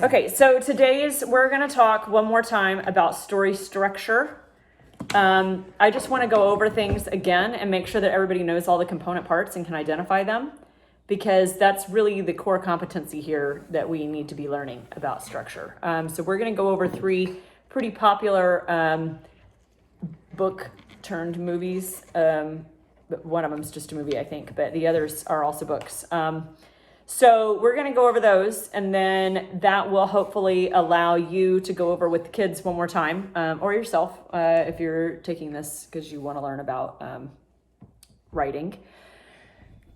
Okay, so we're going to talk one more time about story structure. I just want to go over things again and make sure that everybody knows all the component parts and can identify them, because that's really the core competency here that we need to be learning about structure. So we're going to go over 3 pretty popular book turned movies. But one of them is just a movie, I think, but the others are also books. So we're going to go over those, and then that will hopefully allow you to go over with the kids one more time, or yourself, if you're taking this because you want to learn about writing,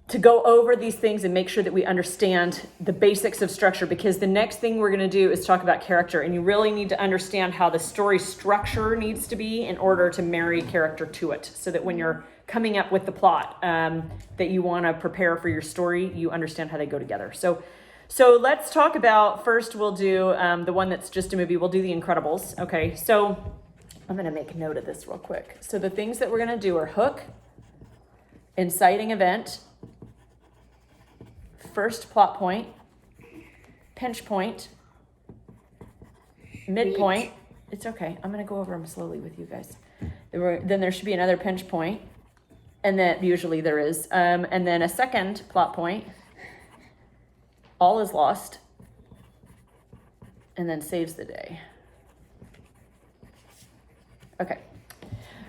to go over these things and make sure that we understand the basics of structure, because the next thing we're going to do is talk about character, and you really need to understand how the story structure needs to be in order to marry character to it, so that when you're coming up with the plot that you want to prepare for your story, you understand how they go together. So let's talk about, first we'll do the one that's just a movie. We'll do The Incredibles. Okay, so I'm going to make a note of this real quick. So the things that we're going to do are hook, inciting event, first plot point, pinch point, midpoint. It's okay. I'm going to go over them slowly with you guys. Then there should be another pinch point, and that usually there is. And then a second plot point, all is lost, and then saves the day. Okay.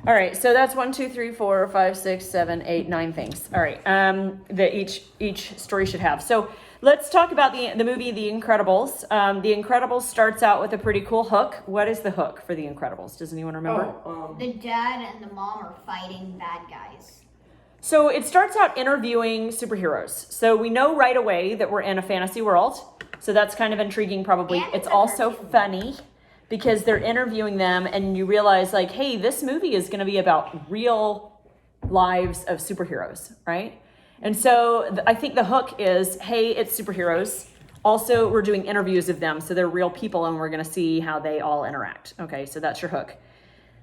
All right, so that's 1, 2, 3, 4, 5, 6, 7, 8, 9 things. All right, that each story should have. So let's talk about the movie The Incredibles. The Incredibles starts out with a pretty cool hook. What is the hook for The Incredibles? Does anyone remember? The dad and the mom are fighting bad guys. So it starts out interviewing superheroes. So we know right away that we're in a fantasy world. So that's kind of intriguing probably. And it's also funny, because they're interviewing them and you realize like, hey, this movie is going to be about real lives of superheroes, right? And so I think the hook is, hey, it's superheroes. Also, we're doing interviews of them. So they're real people and we're going to see how they all interact. Okay, so that's your hook.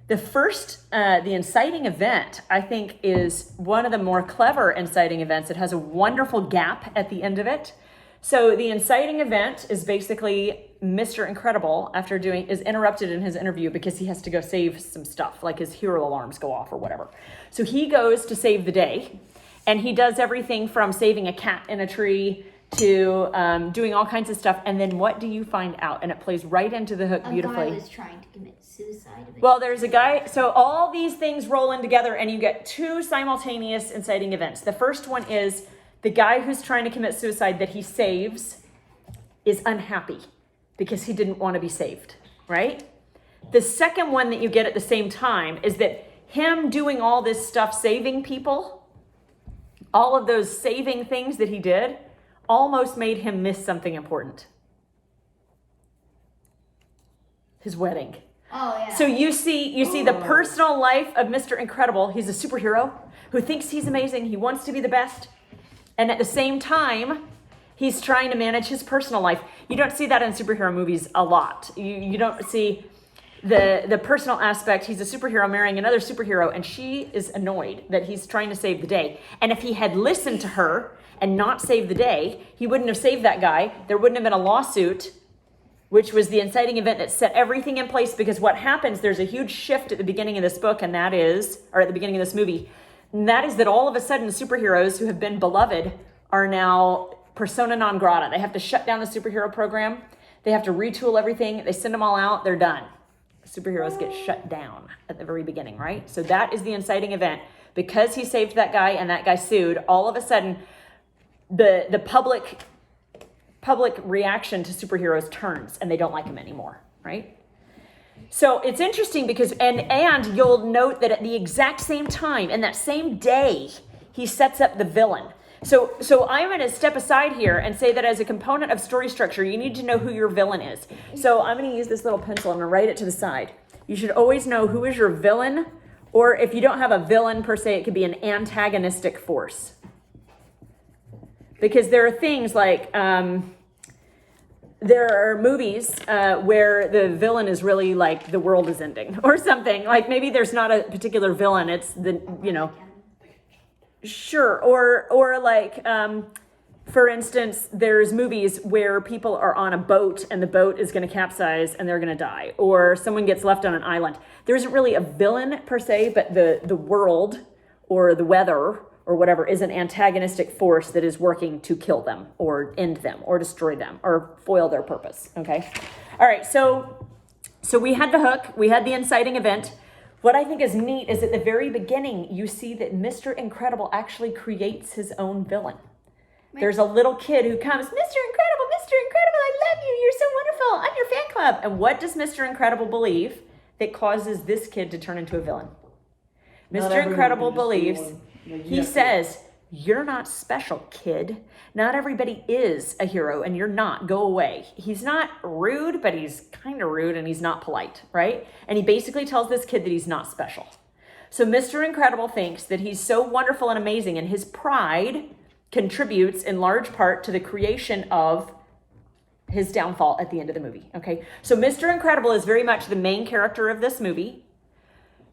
The first, the inciting event, I think is one of the more clever inciting events. It has a wonderful gap at the end of it. So the inciting event is basically Mr. Incredible is interrupted in his interview because he has to go save some stuff, like his hero alarms go off or whatever. So he goes to save the day, and he does everything from saving a cat in a tree to doing all kinds of stuff. And then what do you find out? And it plays right into the hook beautifully. A guy was trying to commit suicide. Well, there's a guy. So all these things roll in together, and you get 2 simultaneous inciting events. The first one is the guy who's trying to commit suicide that he saves is unhappy because he didn't want to be saved, right? The second one that you get at the same time is that him doing all this stuff, saving people, all of those saving things that he did, almost made him miss something important. His wedding. Oh, yeah. So you see the personal life of Mr. Incredible. He's a superhero who thinks he's amazing. He wants to be the best. And at the same time, he's trying to manage his personal life. You don't see that in superhero movies a lot. You don't see the personal aspect. He's a superhero marrying another superhero, and she is annoyed that he's trying to save the day. And if he had listened to her and not saved the day, he wouldn't have saved that guy. There wouldn't have been a lawsuit, which was the inciting event that set everything in place. Because what happens, there's a huge shift at the beginning of this book, or at the beginning of this movie, and that is that all of a sudden superheroes who have been beloved are now persona non grata. They have to shut down the superhero program. They have to retool everything. They send them all out. They're done. Superheroes get shut down at the very beginning, right? So that is the inciting event. Because he saved that guy and that guy sued, all of a sudden the public reaction to superheroes turns and they don't like him anymore, right? So it's interesting because, and you'll note that at the exact same time, in that same day, he sets up the villain. So I'm going to step aside here and say that as a component of story structure, you need to know who your villain is. So I'm going to use this little pencil. I'm going to write it to the side. You should always know who is your villain, or if you don't have a villain per se, it could be an antagonistic force. Because there are things like, there are movies where the villain is really like the world is ending or something. Like maybe there's not a particular villain. It's the, sure. Or like for instance, there's movies where people are on a boat and the boat is going to capsize and they're going to die, or someone gets left on an island. There isn't really a villain per se, but the world or the weather or whatever is an antagonistic force that is working to kill them or end them or destroy them or foil their purpose. Okay. All right. So we had the hook, we had the inciting event. What I think is neat is at the very beginning, you see that Mr. Incredible actually creates his own villain. There's a little kid who comes, Mr. Incredible, I love you. You're so wonderful. I'm your fan club. And what does Mr. Incredible believe that causes this kid to turn into a villain? Mr. Incredible believes, he says, you're not special, kid. Not everybody is a hero and you're not. Go away. He's not rude, but he's kind of rude and he's not polite, right? And he basically tells this kid that he's not special. So Mr. Incredible thinks that he's so wonderful and amazing, and his pride contributes in large part to the creation of his downfall at the end of the movie. Okay. So Mr. Incredible is very much the main character of this movie.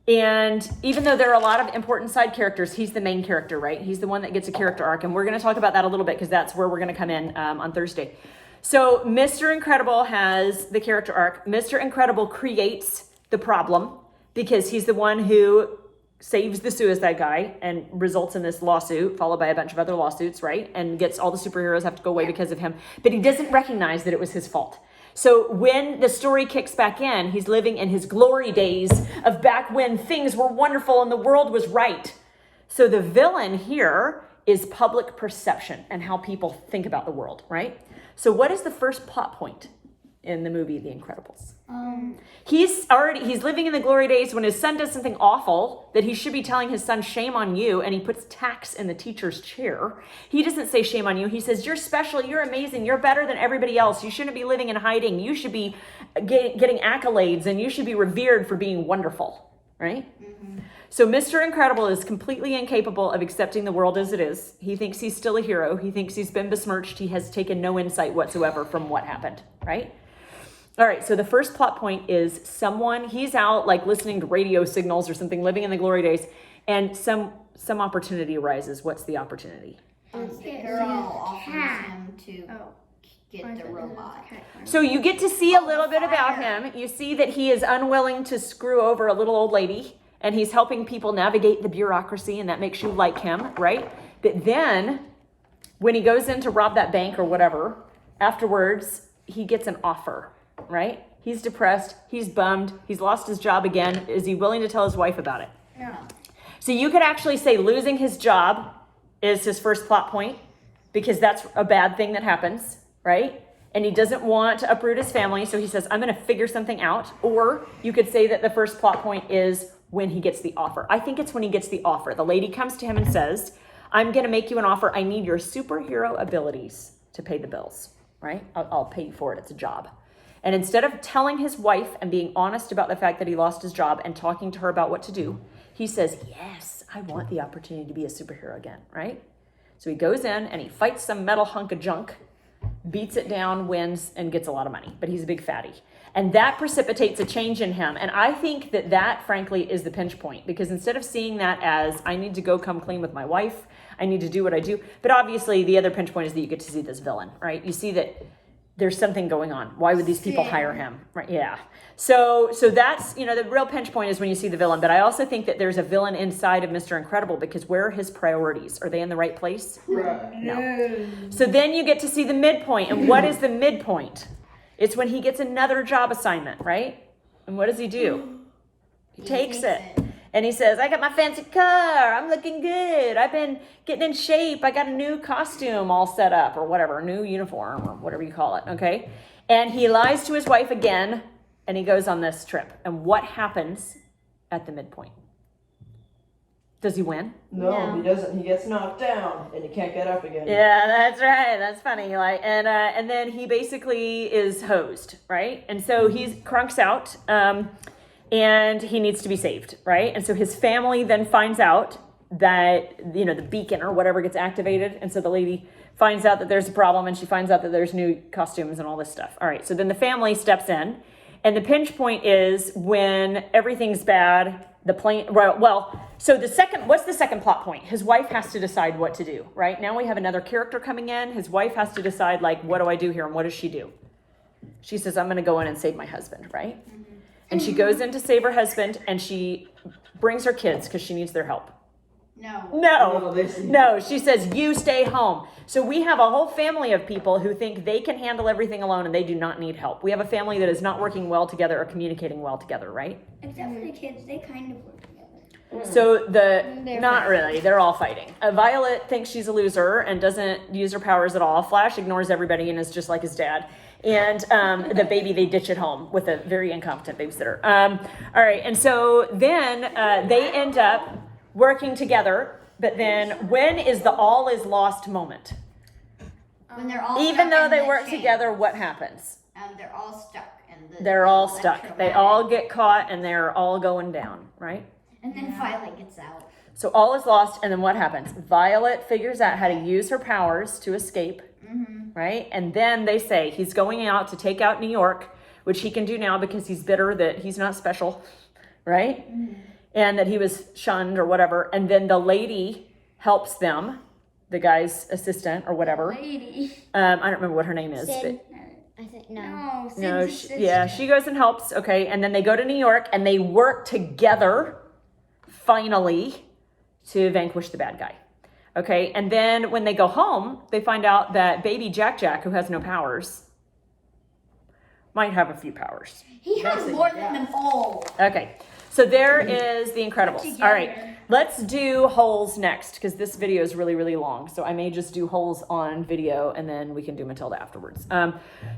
And even though there are a lot of important side characters, he's the main character, right? He's the one that gets a character arc. And we're going to talk about that a little bit because that's where we're going to come in on Thursday. So Mr. Incredible has the character arc. Mr. Incredible creates the problem because he's the one who saves the suicide guy and results in this lawsuit followed by a bunch of other lawsuits, right? And gets all the superheroes have to go away because of him. But he doesn't recognize that it was his fault. So when the story kicks back in, he's living in his glory days of back when things were wonderful and the world was right. So the villain here is public perception and how people think about the world, right? So what is the first plot point in the movie The Incredibles? He's living in the glory days when his son does something awful that he should be telling his son, shame on you, and he puts tacks in the teacher's chair. He doesn't say shame on you. He says, you're special, you're amazing, you're better than everybody else. You shouldn't be living in hiding. You should be getting accolades, and you should be revered for being wonderful, right? Mm-hmm. So Mr. Incredible is completely incapable of accepting the world as it is. He thinks he's still a hero. He thinks he's been besmirched. He has taken no insight whatsoever from what happened, right? All right, so the first plot point is he's out like listening to radio signals or something, living in the glory days, and some opportunity arises. What's the opportunity? The girl offers him to get the robot. So you get to see a little bit about him. You see that he is unwilling to screw over a little old lady, and he's helping people navigate the bureaucracy, and that makes you like him, right? But then when he goes in to rob that bank or whatever, afterwards, he gets an offer. Right? He's depressed. He's bummed. He's lost his job again. Is he willing to tell his wife about it? No. So you could actually say losing his job is his first plot point because that's a bad thing that happens, right? And he doesn't want to uproot his family. So he says, I'm going to figure something out. Or you could say that the first plot point is when he gets the offer. I think it's when he gets the offer. The lady comes to him and says, I'm going to make you an offer. I need your superhero abilities to pay the bills, right? I'll pay you for it. It's a job. And instead of telling his wife and being honest about the fact that he lost his job and talking to her about what to do, he says, yes, I want the opportunity to be a superhero again, right? So he goes in and he fights some metal hunk of junk, beats it down, wins, and gets a lot of money. But he's a big fatty. And that precipitates a change in him. And I think that frankly, is the pinch point. Because instead of seeing that as, I need to go come clean with my wife, I need to do what I do. But obviously, the other pinch point is that you get to see this villain, right? You see that there's something going on. Why would these people hire him? Right? Yeah. So that's, the real pinch point is when you see the villain. But I also think that there's a villain inside of Mr. Incredible because where are his priorities? Are they in the right place? Right. No. So then you get to see the midpoint. And what is the midpoint? It's when he gets another job assignment, right? And what does he do? He takes it. And he says, I got my fancy car. I'm looking good. I've been getting in shape. I got a new costume all set up or whatever, a new uniform or whatever you call it, okay? And he lies to his wife again, and he goes on this trip. And what happens at the midpoint? Does he win? No, he doesn't. He gets knocked down, and he can't get up again. Yeah, that's right. That's funny. And then he basically is hosed, right? And so he crunks out. And he needs to be saved, right? And so his family then finds out that, the beacon or whatever gets activated. And so the lady finds out that there's a problem and she finds out that there's new costumes and all this stuff. All right, so then the family steps in And the pinch point is when everything's bad, the plane, so what's the second plot point? His wife has to decide what to do, right? Now we have another character coming in. His wife has to decide, like, what do I do here? And what does she do? She says, I'm going to go in and save my husband, right? And she goes in to save her husband, and she brings her kids because she needs their help. No, she says, you stay home. So we have a whole family of people who think they can handle everything alone and they do not need help. We have a family that is not working well together or communicating well together, right? Except for the kids, they kind of work together. So not really, they're all fighting. Violet thinks she's a loser and doesn't use her powers at all. Flash ignores everybody and is just like his dad. And the baby they ditch at home with a very incompetent babysitter. All right, and so then they end up working together, but then when is the all is lost moment? When they're all Even stuck though in they the work chain. together, what happens? They're all stuck in the They're all stuck. They electromagnetic. all get caught and they're all going down, right? And then Violet gets out. So all is lost, and then what happens? Violet figures out how to use her powers to escape, right? And then they say he's going out to take out New York, which he can do now because he's bitter that he's not special, right? And that he was shunned or whatever. And then the lady helps them, the guy's assistant or whatever. Lady. I don't remember what her name is. Sid. But I think No, Sid's no, sister. she goes and helps. Okay, and then they go to New York and they work together, finally, to vanquish the bad guy. Okay, and then when they go home, they find out that baby Jack, who has no powers, might have a few powers. He has more than them all. Okay, so there is The Incredibles. All right, let's do Holes next, because this video is really, really long. So I may just do Holes on video, and then we can do Matilda afterwards.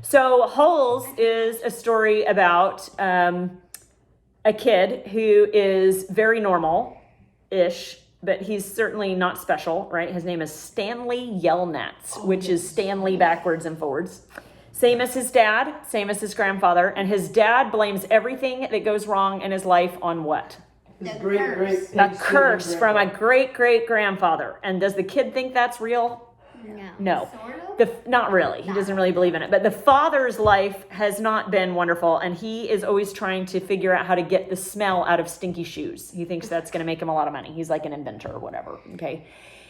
So Holes is a story about a kid who is very normal-ish, but he's certainly not special, right? His name is Stanley Yelnats, which is Stanley backwards and forwards. Same as his dad, same as his grandfather, and his dad blames everything that goes wrong in his life on what? His The great, curse. great, A curse from a great-great-grandfather. And does the kid think that's real? No. No. Sort of. Not really. He doesn't really believe in it. But the father's life has not been wonderful, and he is always trying to figure out how to get the smell out of stinky shoes. He thinks that's going to make him a lot of money. He's like an inventor or whatever. Okay.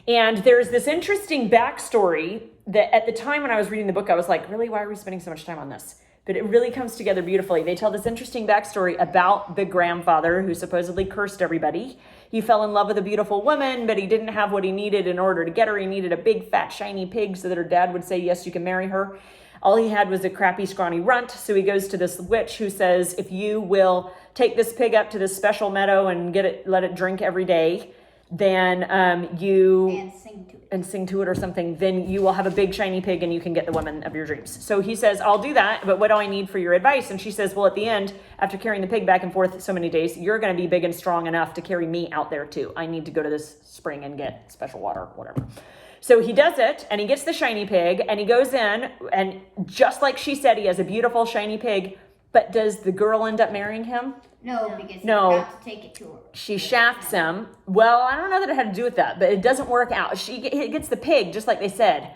And there's this interesting backstory that at the time when I was reading the book, I was like, really, why are we spending so much time on this? But it really comes together beautifully. They tell this interesting backstory about the grandfather who supposedly cursed everybody. He fell in love with a beautiful woman, but he didn't have what he needed in order to get her. He needed a big, fat, shiny pig so that her dad would say, yes, you can marry her. All he had was a crappy, scrawny runt. So he goes to this witch who says, if you will take this pig up to this special meadow and let it drink every day, then you... And sing to it. and sing to it or something, then you will have a big shiny pig and you can get the woman of your dreams. So he says, I'll do that, but what do I need for your advice? And she says, well, at the end, after carrying the pig back and forth so many days, you're going to be big and strong enough to carry me out there too. I need to go to this spring and get special water, whatever. So he does it, and he gets the shiny pig, and he goes in, and just like she said, he has a beautiful shiny pig, but does the girl end up marrying him? No, because he No. forgot to take it to her. She shafts him. Well, I don't know that it had to do with that, but it doesn't work out. He gets the pig, just like they said,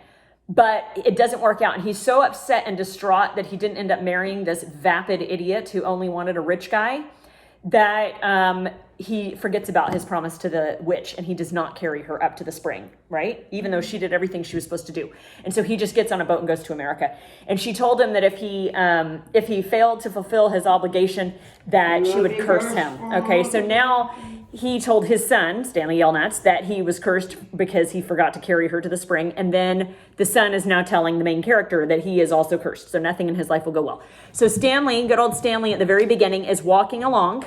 but it doesn't work out. And he's so upset and distraught that he didn't end up marrying this vapid idiot who only wanted a rich guy that he forgets about his promise to the witch, and he does not carry her up to the spring, right? Even though she did everything she was supposed to do. And so he just gets on a boat and goes to America. And she told him that if he failed to fulfill his obligation, that she would curse him. Okay, so now he told his son, Stanley Yelnats, that he was cursed because he forgot to carry her to the spring. And then the son is now telling the main character that he is also cursed. So nothing in his life will go well. So Stanley, good old Stanley at the very beginning, is walking along,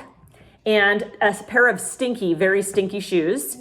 and a pair of very stinky shoes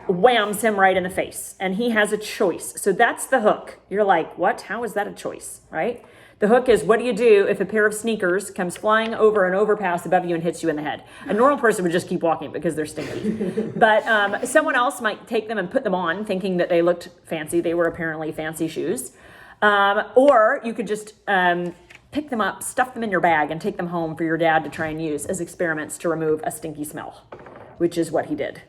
whams him right in the face. And he has a choice. So that's the hook. You're like, what? How is that a choice, right? The hook is, what do you do if a pair of sneakers comes flying over an overpass above you and hits you in the head? A normal person would just keep walking because they're stinky. But someone else might take them and put them on, thinking that they looked fancy. They were apparently fancy shoes. Or you could just pick them up, stuff them in your bag, and take them home for your dad to try and use as experiments to remove a stinky smell, which is what he did.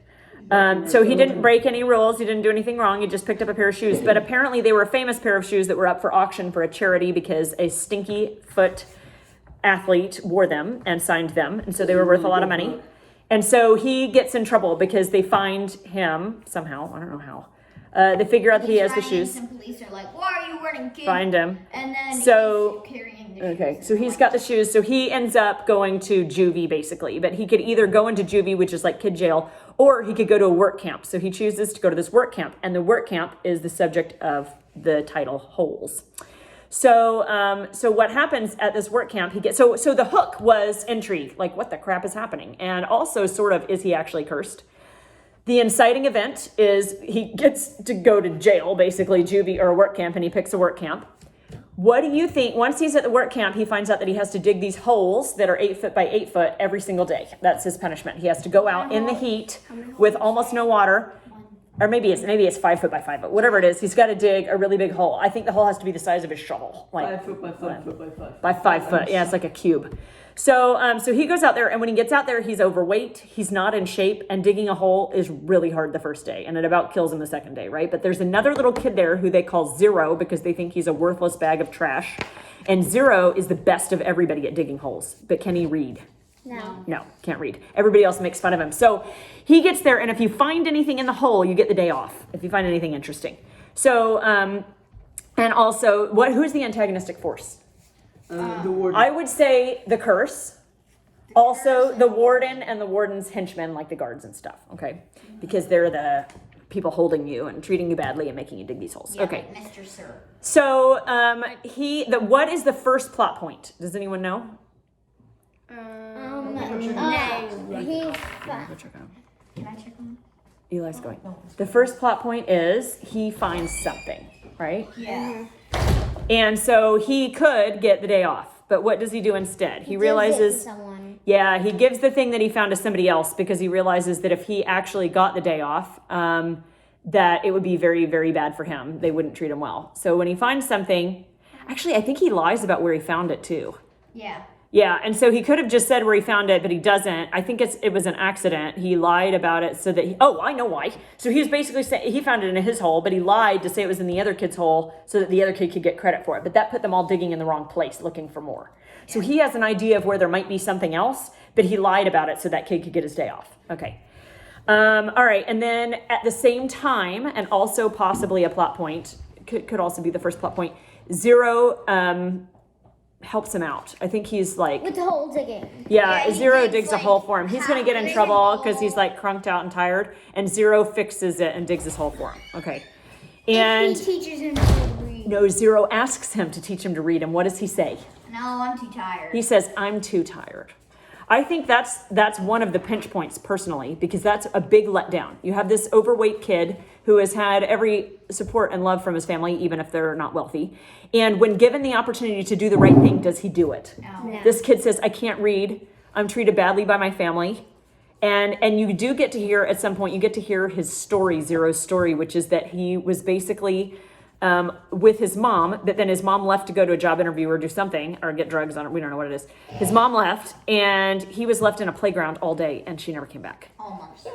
So he didn't break any rules. He didn't do anything wrong. He just picked up a pair of shoes. But apparently they were a famous pair of shoes that were up for auction for a charity because a stinky foot athlete wore them and signed them, and so they were worth a lot of money. And so he gets in trouble because they find him somehow. I don't know how. They figure out that he has the shoes. Some police are like, "Why are you running, kid?" Find him. And then So- he's carrying the Okay, shoes. so he's got the shoes. So he ends up going to juvie basically, but he could either go into juvie, which is like kid jail, or he could go to a work camp. So he chooses to go to this work camp, and the work camp is the subject of the title Holes. So, so what happens at this work camp? So the hook was intrigue, like what the crap is happening, and also sort of is he actually cursed? The inciting event is he gets to go to jail, basically juvie or a work camp, and he picks a work camp. What do you think? Once he's at the work camp, he finds out that he has to dig these holes that are 8 foot by 8 foot every single day. That's his punishment. He has to go out in the heat with almost no water, or maybe it's 5 foot by 5 foot, whatever it is. He's got to dig a really big hole. I think the hole has to be the size of his shovel, like 5 foot by 5 foot by 5 by 5 foot. Yeah, it's like a cube. So, so he goes out there, and when he gets out there, he's overweight. He's not in shape, and digging a hole is really hard the first day, and it about kills him the second day, right? But there's another little kid there who they call Zero because they think he's a worthless bag of trash, and Zero is the best of everybody at digging holes. But can he read? No, can't read. Everybody else makes fun of him. So he gets there, and if you find anything in the hole, you get the day off. If you find anything interesting. So, and also, who's the antagonistic force? The warden. I would say the curse. Also, the warden and the warden's henchmen, like the guards and stuff, okay? Because they're the people holding you and treating you badly and making you dig these holes. Yeah, Okay. like Mr. Sir. So, what is the first plot point? Does anyone know? He's Can I check on? Eli's going. The first plot point is he finds something, right? Yeah. And so he could get the day off, but what does he do instead? He realizes, someone. yeah, he gives the thing that he found to somebody else because he realizes that if he actually got the day off, that it would be very, very bad for him. They wouldn't treat him well. So when he finds something, actually, I think he lies about where he found it too. Yeah. Yeah, and so he could have just said where he found it, but he doesn't. I think it was an accident. He lied about it so that I know why. So he was basically saying he found it in his hole, but he lied to say it was in the other kid's hole so that the other kid could get credit for it. But that put them all digging in the wrong place, looking for more. So he has an idea of where there might be something else, but he lied about it so that kid could get his day off. Okay. All right, and then at the same time, and also possibly a plot point, could also be the first plot point, Zero helps him out. I think he's like, With the whole digging. yeah, Yeah, he Zero digs, digs a like, hole for him. He's gonna get in half trouble the because he's like crunked out and tired, and Zero fixes it and digs his hole for him. Okay, He and teaches him to read. no, Zero asks him to teach him to read, and what does he say? No, I'm too tired. He says, "I'm too tired." I think that's one of the pinch points personally, because that's a big letdown. You have this overweight kid who has had every support and love from his family, even if they're not wealthy. And when given the opportunity to do the right thing, does he do it? No. This kid says, "I can't read. I'm treated badly by my family." And you do get to hear at some point, you get to hear his story, Zero's story, which is that he was basically with his mom, but then his mom left to go to a job interview or do something or get drugs on it. We don't know what it is. His mom left, and he was left in a playground all day, and she never came back Almost.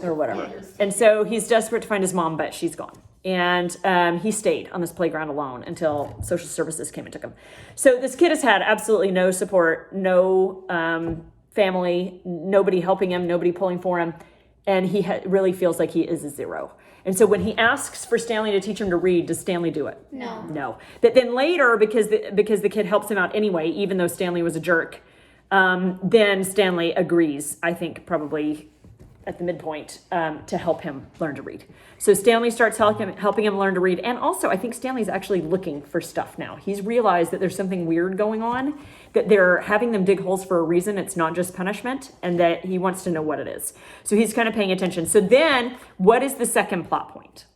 or whatever. And so he's desperate to find his mom, but she's gone. And he stayed on this playground alone until social services came and took him. So this kid has had absolutely no support, no family, nobody helping him, nobody pulling for him. And he really feels like he is a zero. And so when he asks for Stanley to teach him to read, does Stanley do it? No. But then later, because the kid helps him out anyway, even though Stanley was a jerk, then Stanley agrees, I think probably at the midpoint, to help him learn to read. So Stanley starts helping him learn to read. And also, I think Stanley's actually looking for stuff now. He's realized that there's something weird going on, that they're having them dig holes for a reason. It's not just punishment, and that he wants to know what it is. So he's kind of paying attention. So then, what is the second plot point?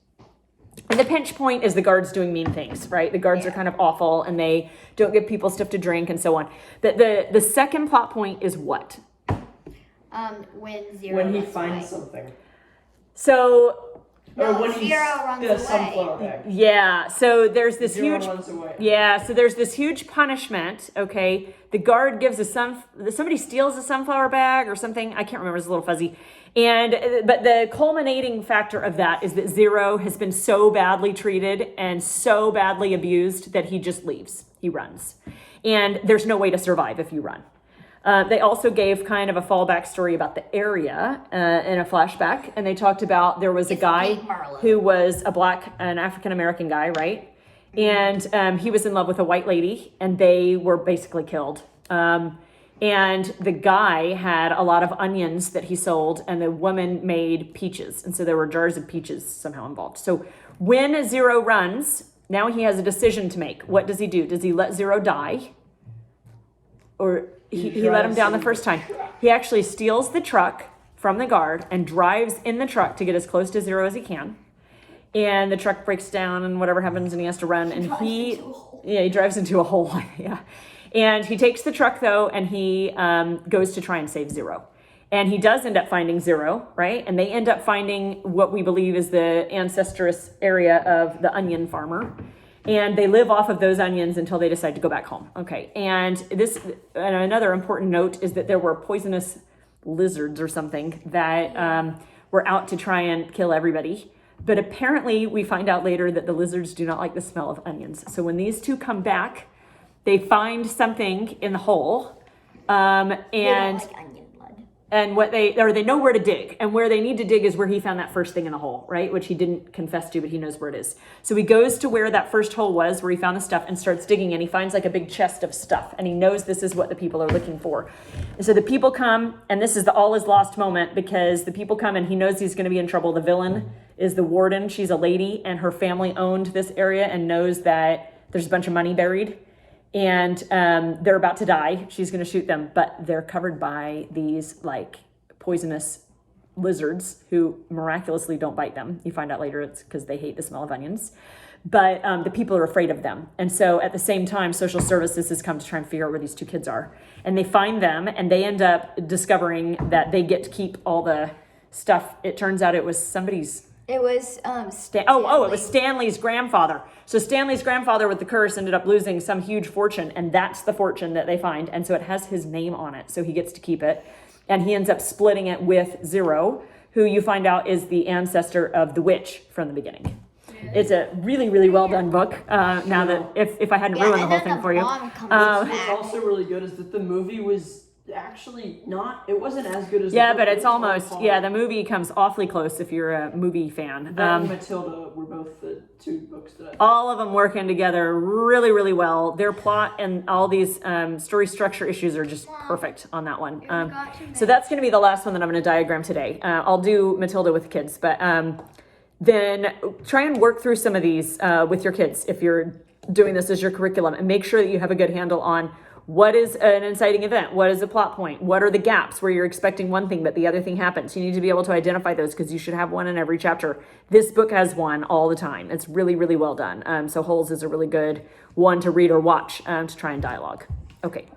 And the pinch point is the guards doing mean things, right? The guards are kind of awful, and they don't give people stuff to drink and so on. But the second plot point is what? When Zero When he runs finds away. something. So, Or No, when he's Zero runs in a away. sunflower bag. yeah, so there's this Zero huge... runs away. Yeah, so there's this huge punishment, okay? The guard gives somebody steals a sunflower bag or something. I can't remember, it's a little fuzzy. But the culminating factor of that is that Zero has been so badly treated and so badly abused that he just leaves. He runs. And there's no way to survive if you run. They also gave kind of a fallback story about the area in a flashback. And they talked about there was a guy who was an African-American guy, right? And he was in love with a white lady and they were basically killed. And the guy had a lot of onions that he sold and the woman made peaches. And so there were jars of peaches somehow involved. So when Zero runs, now he has a decision to make. What does he do? Does he let Zero die? Or he let him down the first time. He actually steals the truck from the guard and drives in the truck to get as close to Zero as he can. And the truck breaks down and whatever happens and he has to run. And he drives into a hole. Yeah. And he takes the truck though and he goes to try and save Zero. And he does end up finding Zero, right? And they end up finding what we believe is the ancestress area of the onion farmer. And they live off of those onions until they decide to go back home. Okay, and another important note is that there were poisonous lizards or something that were out to try and kill everybody. But apparently we find out later that the lizards do not like the smell of onions. So when these two come back, they find something in the hole. And They don't like onion blood. and they know where to dig, and where they need to dig is where he found that first thing in the hole, right? Which he didn't confess to, but he knows where it is. So he goes to where that first hole was, where he found the stuff, and starts digging, and he finds like a big chest of stuff, and he knows this is what the people are looking for. And so the people come, and this is the all is lost moment, because the people come and he knows he's going to be in trouble. The villain is the warden. She's a lady, and her family owned this area and knows that there's a bunch of money buried. And they're about to die. She's going to shoot them, but they're covered by these like poisonous lizards who miraculously don't bite them. You find out later it's because they hate the smell of onions. But the people are afraid of them. And so at the same time, social services has come to try and figure out where these two kids are. And they find them, and they end up discovering that they get to keep all the stuff. It turns out it was somebody's... It was it was Stanley's grandfather. So Stanley's grandfather with the curse ended up losing some huge fortune, and that's the fortune that they find. And so it has his name on it, so he gets to keep it. And he ends up splitting it with Zero, who you find out is the ancestor of the witch from the beginning. It's a really, really well done book. Now that if I hadn't ruined the whole thing for you. What's also really good is that the movie was actually it wasn't as good as yeah, the book. but it's It was almost far. the movie comes awfully close if you're a movie fan. That and Matilda were both the two books that I all of them working together really, really well. Their plot and all these story structure issues are just perfect on that one. So that's going to be the last one that I'm going to diagram today. I'll do Matilda with the kids, but then try and work through some of these with your kids if you're doing this as your curriculum, and make sure that you have a good handle on what is an inciting event, what is a plot point, what are the gaps where you're expecting one thing but the other thing happens. You need to be able to identify those, because you should have one in every chapter. This book has one all the time. It's really, really well done. So Holes is a really good one to read or watch to try and dialogue. Okay.